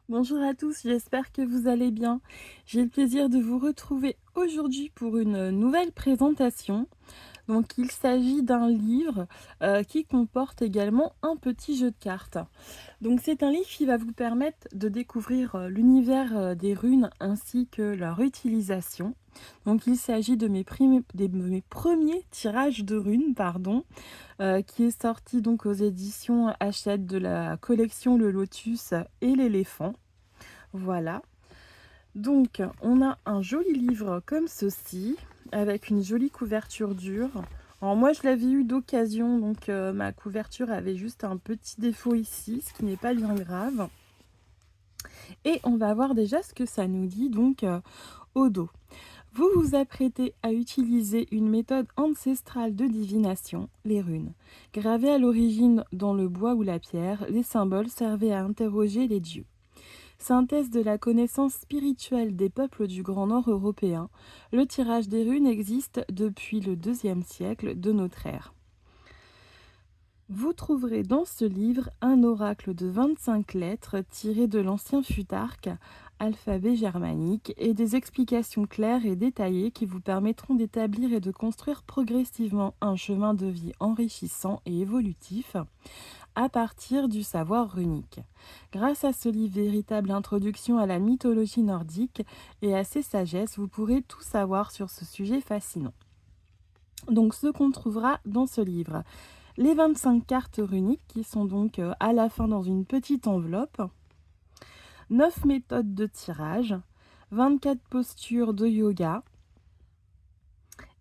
Bonjour à tous, j'espère que vous allez bien. J'ai le plaisir de vous retrouver aujourd'hui pour une nouvelle présentation. Donc il s'agit d'un livre qui comporte également un petit jeu de cartes. Donc c'est un livre qui va vous permettre de découvrir l'univers des runes ainsi que leur utilisation. Donc il s'agit de mes premiers tirages de runes, pardon, qui est sorti donc aux éditions Hachette de la collection Le Lotus et l'éléphant. Voilà. Donc, on a un joli livre comme ceci, avec une jolie couverture dure. Alors moi, je l'avais eu d'occasion, donc ma couverture avait juste un petit défaut ici, ce qui n'est pas bien grave. Et on va voir déjà ce que ça nous dit donc au dos. Vous vous apprêtez à utiliser une méthode ancestrale de divination, les runes. Gravées à l'origine dans le bois ou la pierre, les symboles servaient à interroger les dieux. Synthèse de la connaissance spirituelle des peuples du Grand Nord européen, le tirage des runes existe depuis le IIe siècle de notre ère. Vous trouverez dans ce livre un oracle de 25 lettres tiré de l'ancien futarque, alphabet germanique, et des explications claires et détaillées qui vous permettront d'établir et de construire progressivement un chemin de vie enrichissant et évolutif à partir du savoir runique. Grâce à ce livre, véritable introduction à la mythologie nordique et à ses sagesses, vous pourrez tout savoir sur ce sujet fascinant. Donc ce qu'on trouvera dans ce livre, les 25 cartes runiques qui sont donc à la fin dans une petite enveloppe, 9 méthodes de tirage, 24 postures de yoga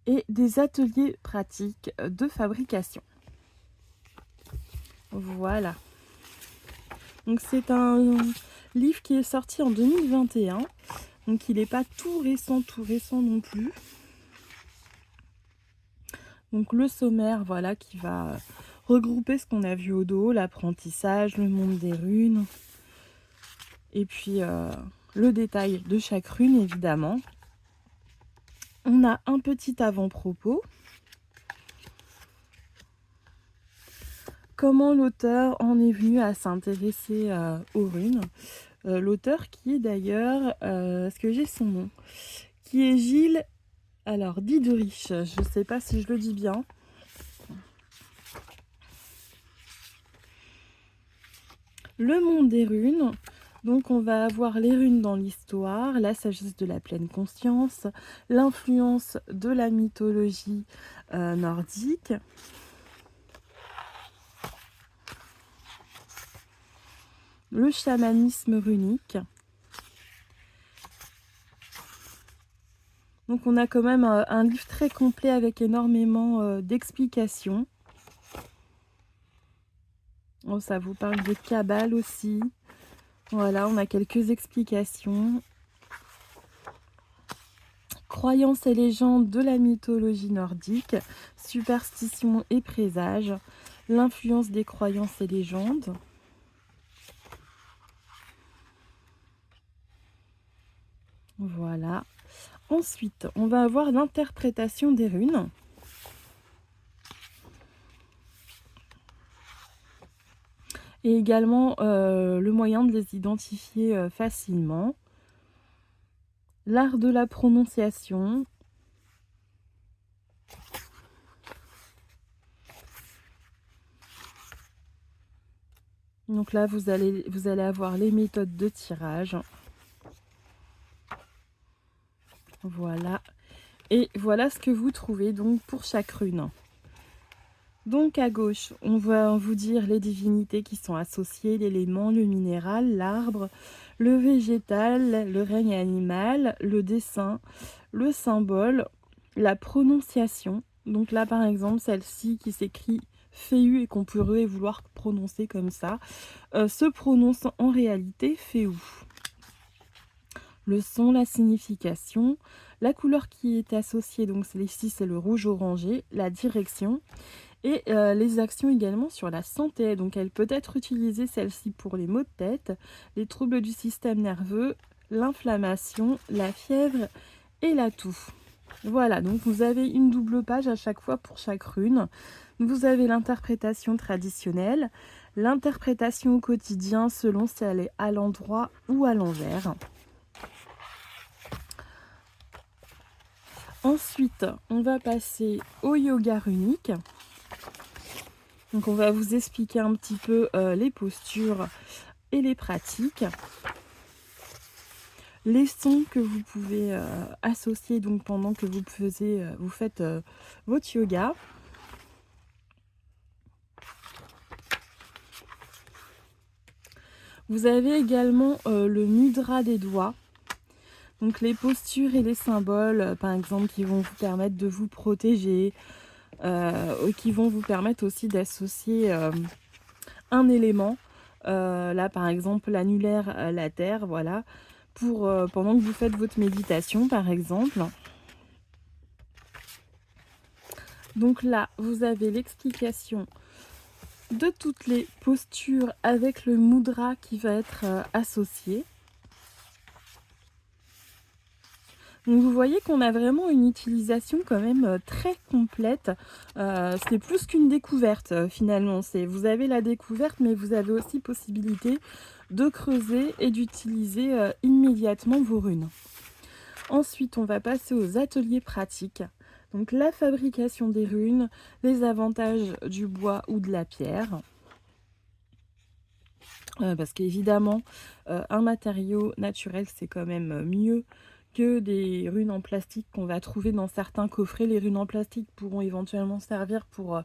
et des ateliers pratiques de fabrication. Voilà. Donc c'est un livre qui est sorti en 2021, donc il n'est pas tout récent non plus. Donc le sommaire, voilà, qui va regrouper ce qu'on a vu au dos, l'apprentissage, le monde des runes, et puis le détail de chaque rune, évidemment. On a un petit avant-propos. Comment l'auteur en est venu à s'intéresser aux runes. L'auteur qui est d'ailleurs, est-ce que j'ai son nom, qui est Gilles, alors Diederich, je ne sais pas si je le dis bien. Le monde des runes, donc on va avoir les runes dans l'histoire, la sagesse de la pleine conscience, l'influence de la mythologie nordique, le chamanisme runique. Donc on a quand même un livre très complet avec énormément d'explications. Oh, ça vous parle de Kabbale aussi. Voilà, on a quelques explications. Croyances et légendes de la mythologie nordique, superstitions et présages, l'influence des croyances et légendes. Voilà. Ensuite, on va avoir l'interprétation des runes. Et également le moyen de les identifier facilement. L'art de la prononciation. Donc là, vous allez avoir les méthodes de tirage. Voilà. Et voilà ce que vous trouvez donc pour chaque rune. Donc à gauche, on va vous dire les divinités qui sont associées, l'élément, le minéral, l'arbre, le végétal, le règne animal, le dessin, le symbole, la prononciation. Donc là par exemple, celle-ci qui s'écrit Féu et qu'on pourrait vouloir prononcer comme ça, se prononce en réalité Féu. Le son, la signification, la couleur qui est associée, donc ici c'est le rouge orangé, la direction. Et les actions également sur la santé. Donc elle peut être utilisée celle-ci pour les maux de tête, les troubles du système nerveux, l'inflammation, la fièvre et la toux. Voilà, donc vous avez une double page à chaque fois pour chaque rune. Vous avez l'interprétation traditionnelle, l'interprétation au quotidien selon si elle est à l'endroit ou à l'envers. Ensuite, on va passer au yoga runique. Donc on va vous expliquer un petit peu les postures et les pratiques. Les sons que vous pouvez associer donc pendant que vous faites votre yoga. Vous avez également le mudra des doigts. Donc les postures et les symboles, par exemple, qui vont vous permettre de vous protéger, qui vont vous permettre aussi d'associer un élément. Là, par exemple, l'annulaire, la terre, voilà, pour pendant que vous faites votre méditation, par exemple. Donc là, vous avez l'explication de toutes les postures avec le mudra qui va être associé. Donc vous voyez qu'on a vraiment une utilisation quand même très complète. C'est plus qu'une découverte finalement. Vous avez la découverte, mais vous avez aussi possibilité de creuser et d'utiliser immédiatement vos runes. Ensuite, on va passer aux ateliers pratiques. Donc la fabrication des runes, les avantages du bois ou de la pierre. Parce qu'évidemment, un matériau naturel, c'est quand même mieux que des runes en plastique qu'on va trouver dans certains coffrets. Les runes en plastique pourront éventuellement servir pour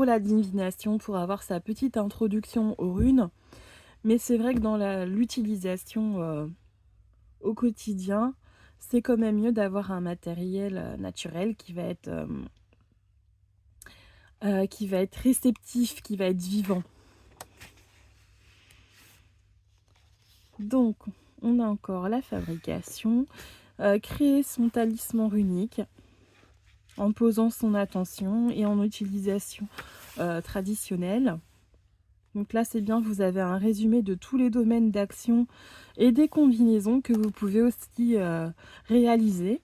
la divination, pour avoir sa petite introduction aux runes. Mais c'est vrai que dans l'utilisation au quotidien, c'est quand même mieux d'avoir un matériel naturel qui va être réceptif, qui va être vivant. Donc, on a encore la fabrication. Créer son talisman runique en posant son attention et en utilisation traditionnelle. Donc là, c'est bien, vous avez un résumé de tous les domaines d'action et des combinaisons que vous pouvez aussi réaliser.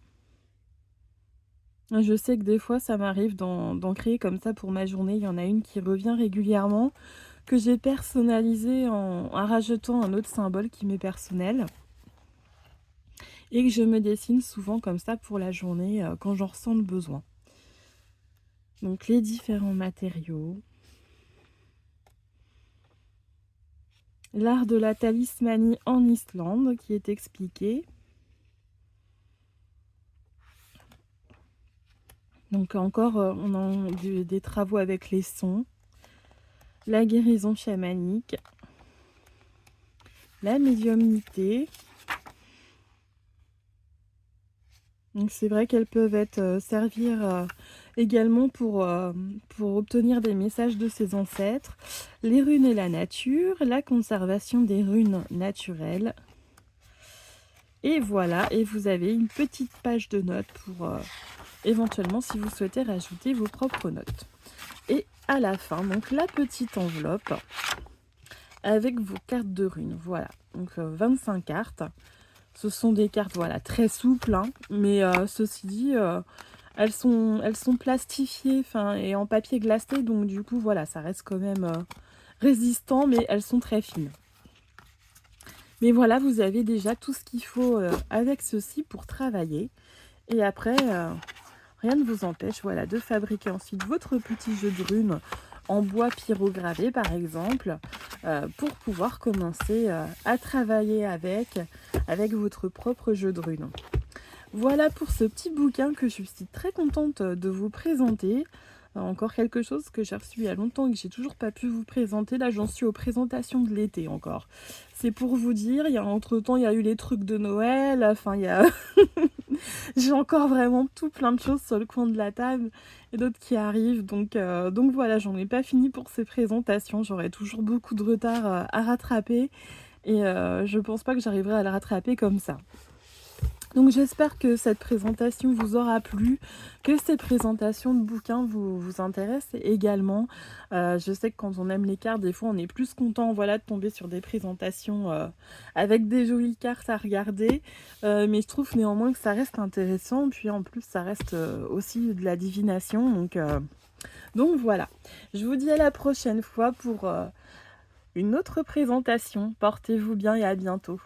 Je sais que des fois, ça m'arrive d'en créer comme ça pour ma journée. Il y en a une qui revient régulièrement, que j'ai personnalisée en rajoutant un autre symbole qui m'est personnel. Et que je me dessine souvent comme ça pour la journée quand j'en ressens le besoin. Donc les différents matériaux. L'art de la talismanie en Islande qui est expliqué. Donc encore, on a des travaux avec les sons. La guérison chamanique. La médiumnité. Donc c'est vrai qu'elles peuvent servir également pour obtenir des messages de ses ancêtres. Les runes et la nature, la conservation des runes naturelles. Et voilà, et vous avez une petite page de notes pour éventuellement si vous souhaitez rajouter vos propres notes. Et à la fin, donc la petite enveloppe avec vos cartes de runes. Voilà, donc 25 cartes. Ce sont des cartes voilà, très souples, hein, mais ceci dit, elles sont plastifiées et en papier glacé, donc du coup, voilà, ça reste quand même résistant, mais elles sont très fines. Mais voilà, vous avez déjà tout ce qu'il faut avec ceci pour travailler. Et après, rien ne vous empêche voilà, de fabriquer ensuite votre petit jeu de runes en bois pyrogravé par exemple, pour pouvoir commencer à travailler avec votre propre jeu de runes. Voilà pour ce petit bouquin que je suis très contente de vous présenter. Encore quelque chose que j'ai reçu il y a longtemps et que j'ai toujours pas pu vous présenter. Là, j'en suis aux présentations de l'été encore. C'est pour vous dire, entre-temps, il y a eu les trucs de Noël. Enfin, il y a... j'ai encore vraiment tout plein de choses sur le coin de la table et d'autres qui arrivent. Donc voilà, j'en ai pas fini pour ces présentations. J'aurai toujours beaucoup de retard à rattraper. Et je pense pas que j'arriverai à le rattraper comme ça. Donc j'espère que cette présentation vous aura plu, que ces présentations de bouquins vous intéressent également. Je sais que quand on aime les cartes, des fois on est plus content voilà, de tomber sur des présentations avec des jolies cartes à regarder. Mais je trouve néanmoins que ça reste intéressant. Puis en plus ça reste aussi de la divination. Donc voilà, je vous dis à la prochaine fois pour une autre présentation. Portez-vous bien et à bientôt.